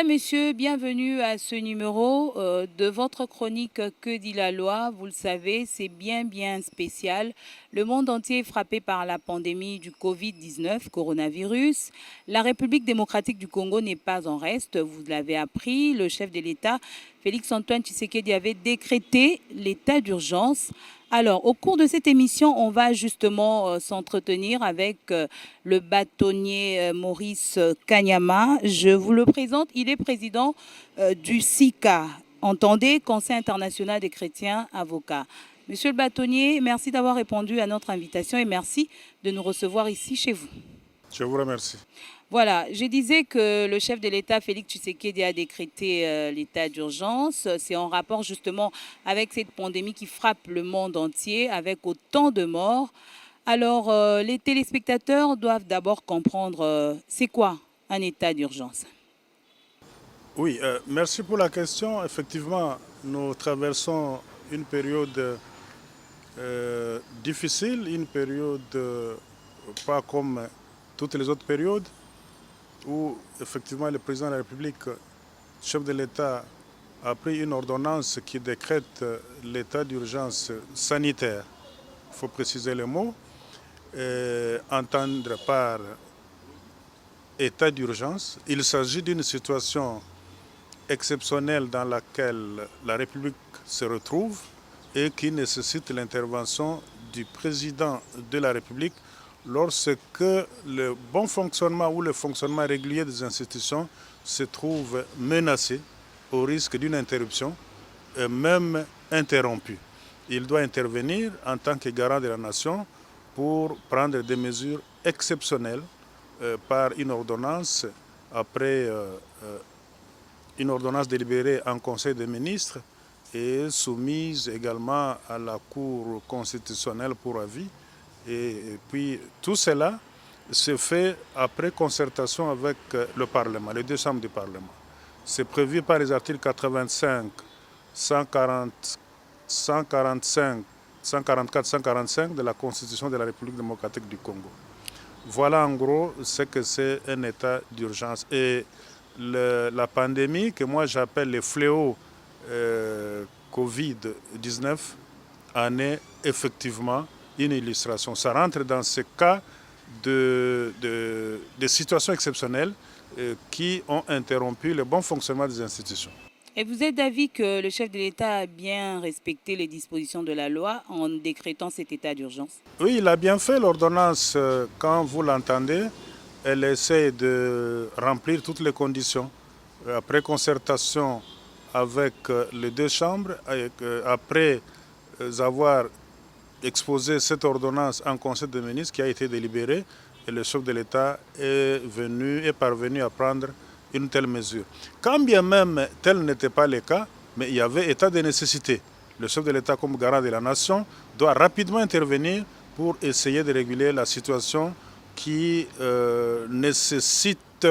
Mesdames, Messieurs, bienvenue à ce numéro de votre chronique Que dit la loi? Vous le savez, c'est bien spécial. Le monde entier est frappé par la pandémie du Covid-19, coronavirus. La République démocratique du Congo n'est pas en reste, vous l'avez appris. Le chef de l'État, Félix-Antoine Tshisekedi, avait décrété l'état d'urgence. Alors, au cours de cette émission, on va justement s'entretenir avec le bâtonnier Maurice Kanyama. Je vous le présente, il est président du SICA, entendez, Conseil international des chrétiens avocats. Monsieur le bâtonnier, merci d'avoir répondu à notre invitation et merci de nous recevoir ici chez vous. Je vous remercie. Voilà, je disais que le chef de l'État, Félix Tshisekedi, a décrété l'état d'urgence. C'est en rapport justement avec cette pandémie qui frappe le monde entier, avec autant de morts. Alors, les téléspectateurs doivent d'abord comprendre c'est quoi un état d'urgence. Oui, merci pour la question. Effectivement, nous traversons une période difficile, une période pas comme toutes les autres périodes, où effectivement le président de la République, chef de l'État, a pris une ordonnance qui décrète l'état d'urgence sanitaire. Il faut préciser le mot. Entendre par état d'urgence, il s'agit d'une situation exceptionnelle dans laquelle la République se retrouve et qui nécessite l'intervention du président de la République lorsque le bon fonctionnement ou le fonctionnement régulier des institutions se trouve menacé au risque d'une interruption, même interrompue. Il doit intervenir en tant que garant de la nation pour prendre des mesures exceptionnelles par une ordonnance après une ordonnance délibérée en Conseil des ministres et soumise également à la Cour constitutionnelle pour avis. Et puis tout cela se fait après concertation avec le Parlement, les deux chambres du Parlement. C'est prévu par les articles 85, 140, 145, 144, 145 de la Constitution de la République démocratique du Congo. Voilà en gros ce que c'est un état d'urgence. Et la pandémie, que moi j'appelle le fléau Covid-19, en est effectivement une illustration. Ça rentre dans ce cas de situations exceptionnelles qui ont interrompu le bon fonctionnement des institutions. Et vous êtes d'avis que le chef de l'État a bien respecté les dispositions de la loi en décrétant cet état d'urgence? Oui, il a bien fait. L'ordonnance, quand vous l'entendez, elle essaie de remplir toutes les conditions. Après concertation avec les deux chambres, après avoir exposé cette ordonnance en Conseil des ministres qui a été délibérée, et le chef de l'État est parvenu à prendre une telle mesure. Quand bien même tel n'était pas le cas, mais il y avait état de nécessité. Le chef de l'État, comme garant de la nation, doit rapidement intervenir pour essayer de réguler la situation qui nécessite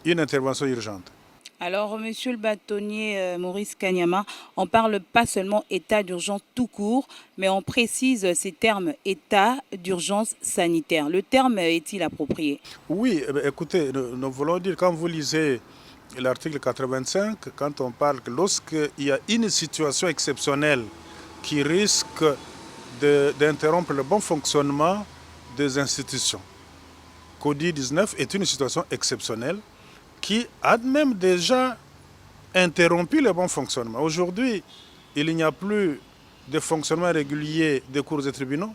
une intervention urgente. Alors, monsieur le bâtonnier Maurice Kanyama, on parle pas seulement état d'urgence tout court, mais on précise ces termes état d'urgence sanitaire. Le terme est-il approprié? Oui, écoutez, nous voulons dire, quand vous lisez l'article 85, quand on parle que lorsqu'il y a une situation exceptionnelle qui risque d'interrompre le bon fonctionnement des institutions, Covid-19 est une situation exceptionnelle qui a même déjà interrompu le bon fonctionnement. Aujourd'hui, il n'y a plus de fonctionnement régulier des cours et tribunaux.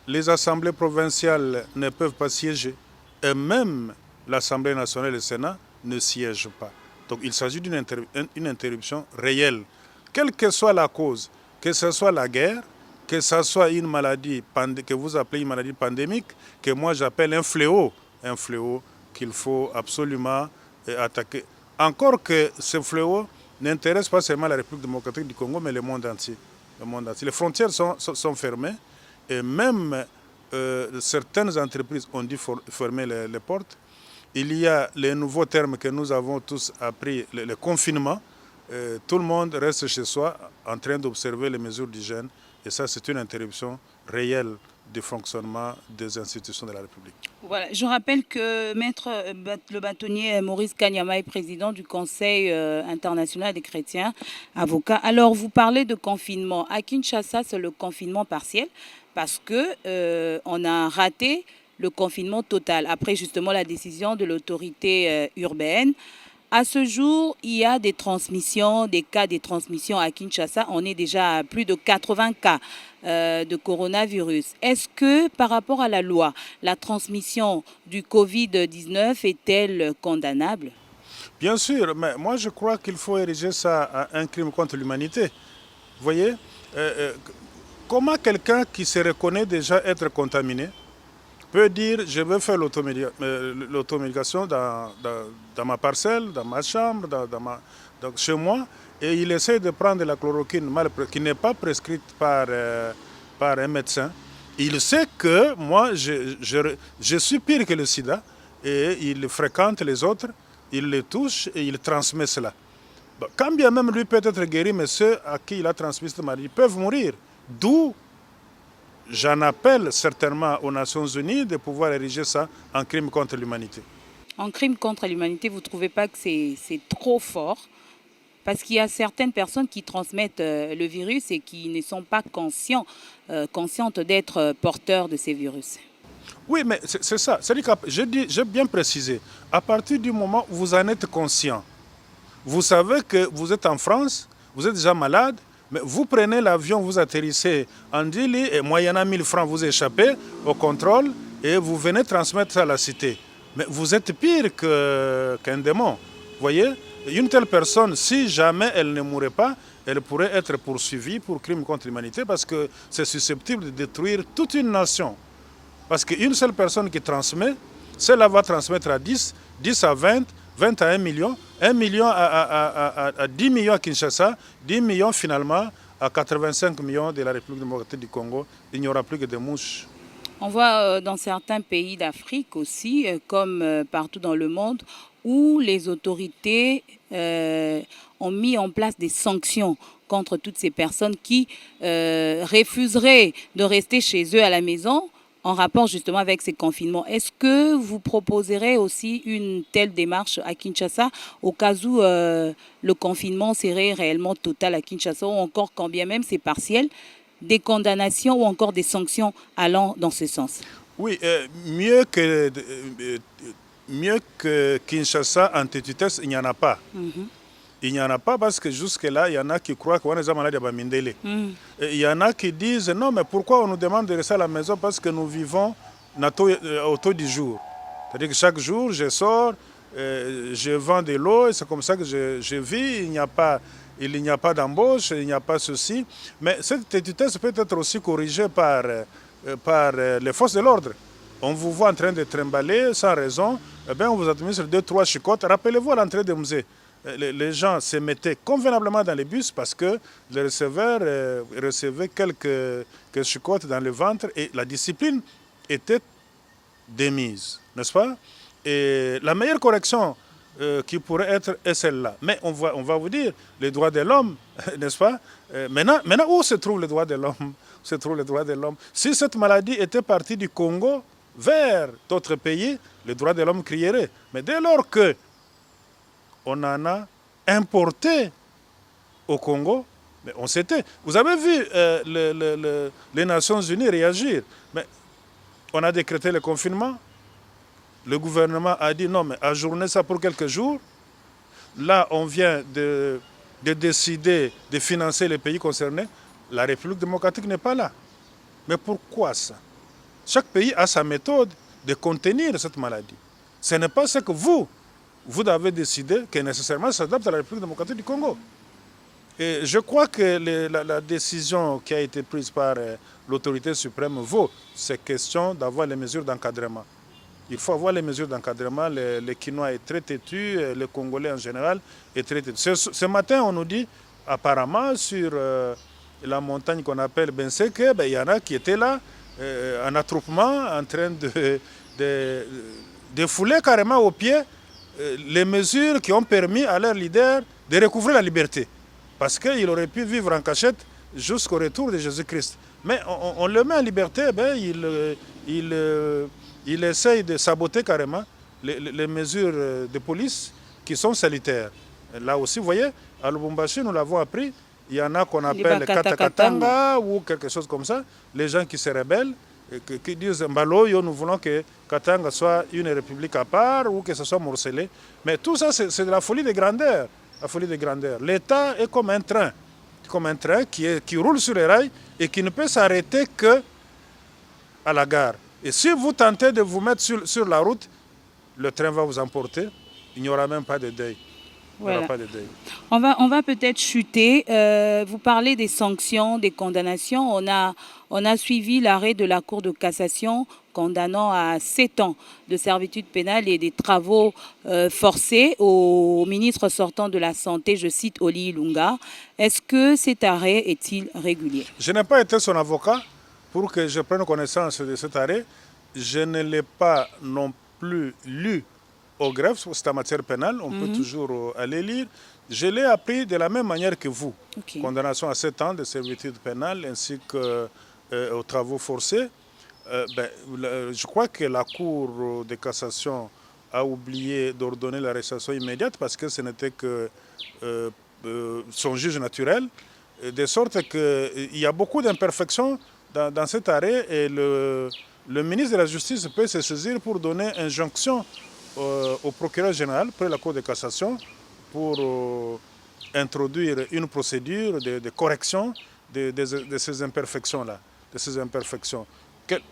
Les assemblées provinciales ne peuvent pas siéger. Et même l'Assemblée nationale et le Sénat ne siègent pas. Donc il s'agit d'une interruption réelle. Quelle que soit la cause, que ce soit la guerre, que ce soit une maladie que vous appelez une maladie pandémique, que moi j'appelle un fléau qu'il faut absolument attaquer. Encore que ce fléau n'intéresse pas seulement la République démocratique du Congo, mais le monde entier. Le monde entier. Les frontières sont fermées et même certaines entreprises ont dû fermer les portes. Il y a les nouveaux termes que nous avons tous appris, le confinement. Tout le monde reste chez soi en train d'observer les mesures d'hygiène. Et ça, c'est une interruption réelle du fonctionnement des institutions de la République. Voilà, je rappelle que Maître le bâtonnier Maurice Kanyama est président du Conseil international des chrétiens, avocat. Alors, vous parlez de confinement. À Kinshasa, c'est le confinement partiel parce que on a raté le confinement total après justement la décision de l'autorité urbaine. À ce jour, il y a des transmissions, des cas de transmission à Kinshasa. On est déjà à plus de 80 cas de coronavirus. Est-ce que par rapport à la loi, la transmission du Covid-19 est-elle condamnable? Bien sûr, mais moi je crois qu'il faut ériger ça à un crime contre l'humanité. Vous voyez, comment quelqu'un qui se reconnaît déjà être contaminé peut dire je veux faire l'automédication dans ma parcelle, dans ma chambre, chez moi, et il essaie de prendre la chloroquine qui n'est pas prescrite par un médecin. Il sait que moi je suis pire que le sida et il fréquente les autres, il les touche et il transmet cela. Bon, quand bien même lui peut être guéri, mais ceux à qui il a transmis cette maladie peuvent mourir. D'où j'en appelle certainement aux Nations Unies de pouvoir ériger ça en crime contre l'humanité. En crime contre l'humanité, vous ne trouvez pas que c'est trop fort? Parce qu'il y a certaines personnes qui transmettent le virus et qui ne sont pas conscientes d'être porteurs de ces virus. Oui, mais c'est ça. C'est-à-dire que j'ai bien précisé, à partir du moment où vous en êtes conscient, vous savez que vous êtes en France, vous êtes déjà malade, mais vous prenez l'avion, vous atterrissez en Dili et moyennant 1000 francs, vous échappez au contrôle et vous venez transmettre ça à la cité. Mais vous êtes pire qu'un démon. Vous voyez, une telle personne, si jamais elle ne mourrait pas, elle pourrait être poursuivie pour crime contre l'humanité parce que c'est susceptible de détruire toute une nation. Parce qu'une seule personne qui transmet, celle-là va transmettre à 10, 10 à 20, 20 à 1 million, 1 million à 10 millions à Kinshasa, 10 millions finalement à 85 millions de la République démocratique du Congo. Il n'y aura plus que des mouches. On voit dans certains pays d'Afrique aussi, comme partout dans le monde, où les autorités ont mis en place des sanctions contre toutes ces personnes qui refuseraient de rester chez eux à la maison en rapport justement avec ces confinements. Est-ce que vous proposerez aussi une telle démarche à Kinshasa au cas où le confinement serait réellement total à Kinshasa ou encore quand bien même c'est partiel, des condamnations ou encore des sanctions allant dans ce sens? Oui, mieux que Kinshasa en tête-tête, il n'y en a pas. Il n'y en a pas parce que jusque-là, il y en a qui croient qu'on est malade à Bamindele. Il y en a qui disent non, mais pourquoi on nous demande de rester à la maison parce que nous vivons au taux du jour. C'est-à-dire que chaque jour, je sors, je vends de l'eau et c'est comme ça que je vis. Il n'y a pas d'embauche, il n'y a pas ceci. Mais cette tête-tête peut être aussi corrigée par les forces de l'ordre. On vous voit en train de trimballer sans raison, eh bien on vous administre 2-3 chicottes. Rappelez-vous à l'entrée de musée. Les gens se mettaient convenablement dans les bus parce que le receveur recevait quelques chicottes dans le ventre et la discipline était démise, n'est-ce pas? Et la meilleure correction qui pourrait être est celle-là. Mais on va vous dire, les droits de l'homme, n'est-ce pas? Maintenant, où se trouve le droit de l'homme? Se trouve le droit de l'homme. Si cette maladie était partie du Congo vers d'autres pays, les droits de l'homme crieraient. Mais dès lors que on en a importé au Congo, mais on s'était. Vous avez vu les Nations Unies réagir. Mais on a décrété le confinement. Le gouvernement a dit non, mais ajournez ça pour quelques jours. Là, on vient de décider de financer les pays concernés. La République démocratique n'est pas là. Mais pourquoi ça? Chaque pays a sa méthode de contenir cette maladie. Ce n'est pas ce que vous avez décidé que nécessairement s'adapte à la République démocratique du Congo. Et je crois que la décision qui a été prise par l'autorité suprême vaut. C'est question d'avoir les mesures d'encadrement. Il faut avoir les mesures d'encadrement. Le Quinois est très têtu, le Congolais en général est très têtu. Ce matin, on nous dit, apparemment, sur la montagne qu'on appelle Benseke, il y en a qui étaient là, en attroupement, en train de fouler carrément aux pieds les mesures qui ont permis à leur leader de recouvrer la liberté. Parce qu'il aurait pu vivre en cachette jusqu'au retour de Jésus-Christ. Mais on le met en liberté, il essaye de saboter carrément les mesures de police qui sont salutaires. Là aussi, vous voyez, à Lubumbashi, nous l'avons appris, il y en a qu'on appelle Katakatanga ou quelque chose comme ça, les gens qui se rebellent, qui disent Mbaloyo, nous voulons que Katanga soit une république à part ou que ce soit morcelé. Mais tout ça, c'est de la folie de grandeur. La folie de grandeur. L'État est comme un train qui roule sur les rails et qui ne peut s'arrêter que à la gare. Et si vous tentez de vous mettre sur la route, le train va vous emporter. Il n'y aura même pas de deuil. Voilà. On va peut-être chuter. Vous parlez des sanctions, des condamnations. On a suivi l'arrêt de la Cour de cassation condamnant à 7 ans de servitude pénale et des travaux forcés au ministre sortant de la Santé, je cite Oli Ilunga. Est-ce que cet arrêt est-il régulier? Je n'ai pas été son avocat pour que je prenne connaissance de cet arrêt. Je ne l'ai pas non plus lu au greffe, c'est en matière pénale, on peut toujours aller lire. Je l'ai appris de la même manière que vous. Okay. Condamnation à 7 ans de servitude pénale ainsi qu'aux travaux forcés. Je crois que la Cour de cassation a oublié d'ordonner l'arrestation immédiate parce que ce n'était que son juge naturel. De sorte qu'il y a beaucoup d'imperfections dans cet arrêt et le ministre de la Justice peut se saisir pour donner injonction au procureur général près de la Cour de cassation pour introduire une procédure de correction de ces imperfections-là.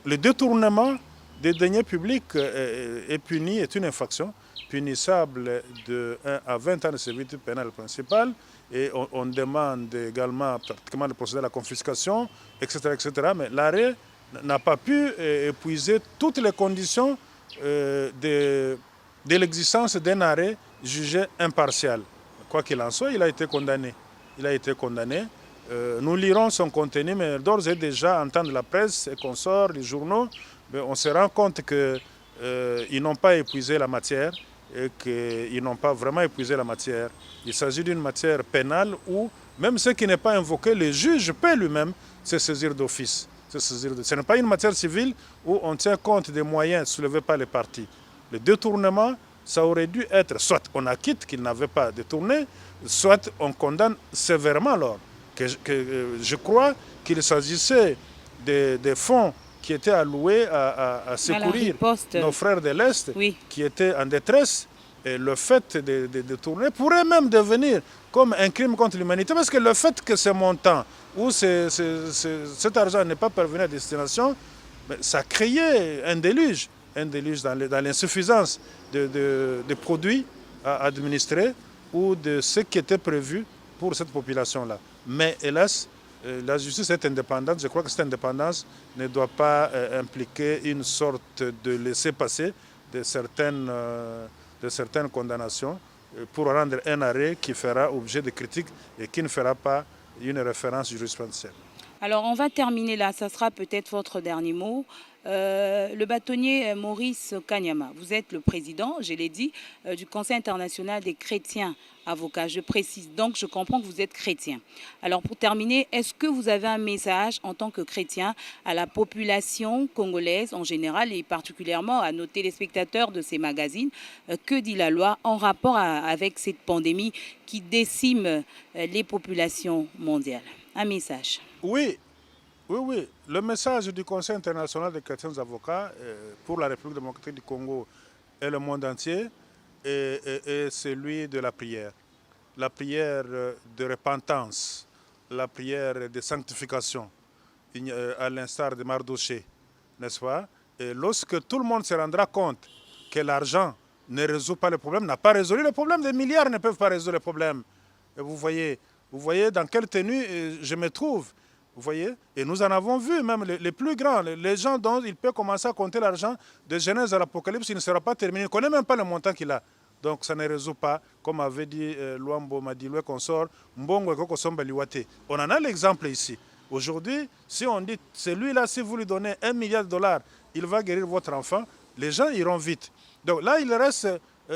Le détournement des deniers publics est puni, est une infraction punissable de 1 à 20 ans de servitude pénale principale et on demande également pratiquement de procéder à la confiscation, etc. etc. Mais l'arrêt n'a pas pu épuiser toutes les conditions de l'existence d'un arrêt jugé impartial. Quoi qu'il en soit, il a été condamné. Nous lirons son contenu, mais d'ores et déjà, entendre la presse et consorts, les journaux, on se rend compte qu'ils n'ont pas épuisé la matière et qu'ils n'ont pas vraiment épuisé la matière. Il s'agit d'une matière pénale où, même ce qui n'est pas invoqué, le juge peut lui-même se saisir d'office. Ce n'est pas une matière civile où on tient compte des moyens soulevés par les parties. Le détournement, ça aurait dû être soit on acquitte qu'il n'avait pas détourné, soit on condamne sévèrement alors. Je crois qu'il s'agissait des fonds qui étaient alloués à secourir nos frères de l'Est qui étaient en détresse. Et le fait de détourner pourrait même devenir comme un crime contre l'humanité parce que le fait que ce montant ou cet argent n'est pas parvenu à destination, ça créait un déluge dans l'insuffisance de produits à administrer ou de ce qui était prévu pour cette population-là. Mais hélas, la justice est indépendante. Je crois que cette indépendance ne doit pas impliquer une sorte de laisser-passer de certaines condamnations pour rendre un arrêt qui fera objet de critiques et qui ne fera pas une référence jurisprudentielle. Alors on va terminer là, ça sera peut-être votre dernier mot. Le bâtonnier Maurice Kanyama, vous êtes le président, je l'ai dit, du Conseil international des chrétiens avocats. Je précise donc, je comprends que vous êtes chrétien. Alors pour terminer, est-ce que vous avez un message en tant que chrétien à la population congolaise en général et particulièrement à nos téléspectateurs de ces magazines? Que dit la loi en rapport avec cette pandémie qui décime les populations mondiales? Un message. Oui. Le message du Conseil international des chrétiens avocats pour la République démocratique du Congo et le monde entier est celui de la prière. La prière de repentance, la prière de sanctification, à l'instar de Mardoché, n'est-ce pas? Et lorsque tout le monde se rendra compte que l'argent ne résout pas le problème, n'a pas résolu le problème, des milliards ne peuvent pas résoudre le problème. Et vous voyez dans quelle tenue je me trouve. Vous voyez? Et nous en avons vu même les plus grands, les gens dont il peut commencer à compter l'argent de Genèse à l'Apocalypse, il ne sera pas terminé. Il ne connaît même pas le montant qu'il a. Donc ça ne résout pas, comme avait dit Luambo Madiloué consort, Mbongo Koko Somba Liwate. On en a l'exemple ici. Aujourd'hui, si on dit, celui-là, si vous lui donnez $1 milliard, il va guérir votre enfant, les gens iront vite. Donc là, il reste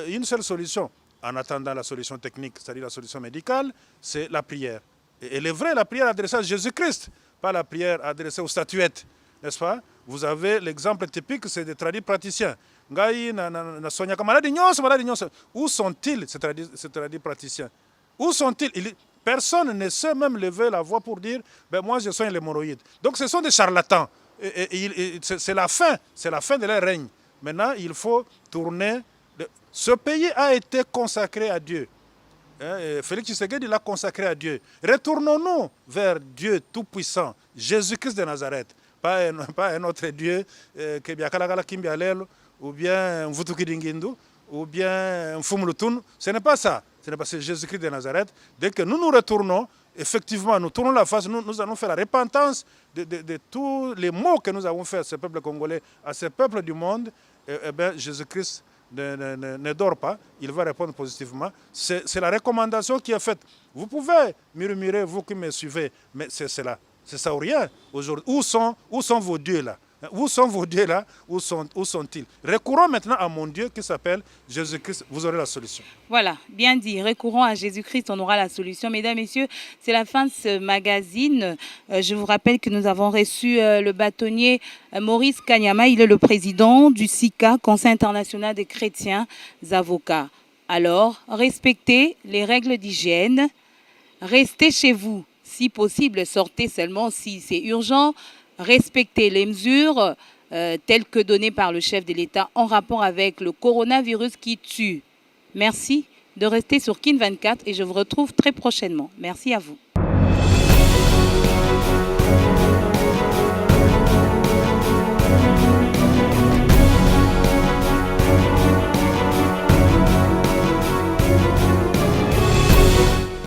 une seule solution. En attendant la solution technique, c'est-à-dire la solution médicale, c'est la prière. Et elle est vraie, la prière adressée à Jésus-Christ, pas la prière adressée aux statuettes, n'est-ce pas? Vous avez l'exemple typique, c'est des tradis praticiens. Où sont-ils, ces tradis praticiens? Où sont-ils? Personne ne sait même lever la voix pour dire ben moi je soigne l'hémorroïde. Donc ce sont des charlatans. C'est la fin de leur règne. Maintenant, il faut tourner. Ce pays a été consacré à Dieu. Félix Tshisekedi l'a consacré à Dieu. Retournons-nous vers Dieu Tout-Puissant, Jésus-Christ de Nazareth. Pas un autre Dieu, ou bien Mvutukidingindu, ou bien Mfumulutun. Ce n'est pas ça. Ce n'est pas Jésus-Christ de Nazareth. Dès que nous nous retournons, effectivement, nous tournons la face, nous allons faire la repentance de tous les maux que nous avons fait à ce peuple congolais, à ce peuple du monde. Bien, Jésus-Christ ne dort pas, il va répondre positivement. C'est la recommandation qui est faite. Vous pouvez murmurer, vous qui me suivez, mais c'est cela. C'est ça ou rien aujourd'hui. Où sont vos dieux là? Où sont vos dieux là? Où sont-ils? Recourons maintenant à mon Dieu qui s'appelle Jésus-Christ. Vous aurez la solution. Voilà, bien dit. Recourons à Jésus-Christ, on aura la solution. Mesdames, Messieurs, c'est la fin de ce magazine. Je vous rappelle que nous avons reçu le bâtonnier Maurice Kanyama. Il est le président du SICA, Conseil international des chrétiens avocats. Alors, respectez les règles d'hygiène. Restez chez vous. Si possible, sortez seulement si c'est urgent. Respectez les mesures telles que données par le chef de l'État en rapport avec le coronavirus qui tue. Merci de rester sur Kin 24 et je vous retrouve très prochainement. Merci à vous.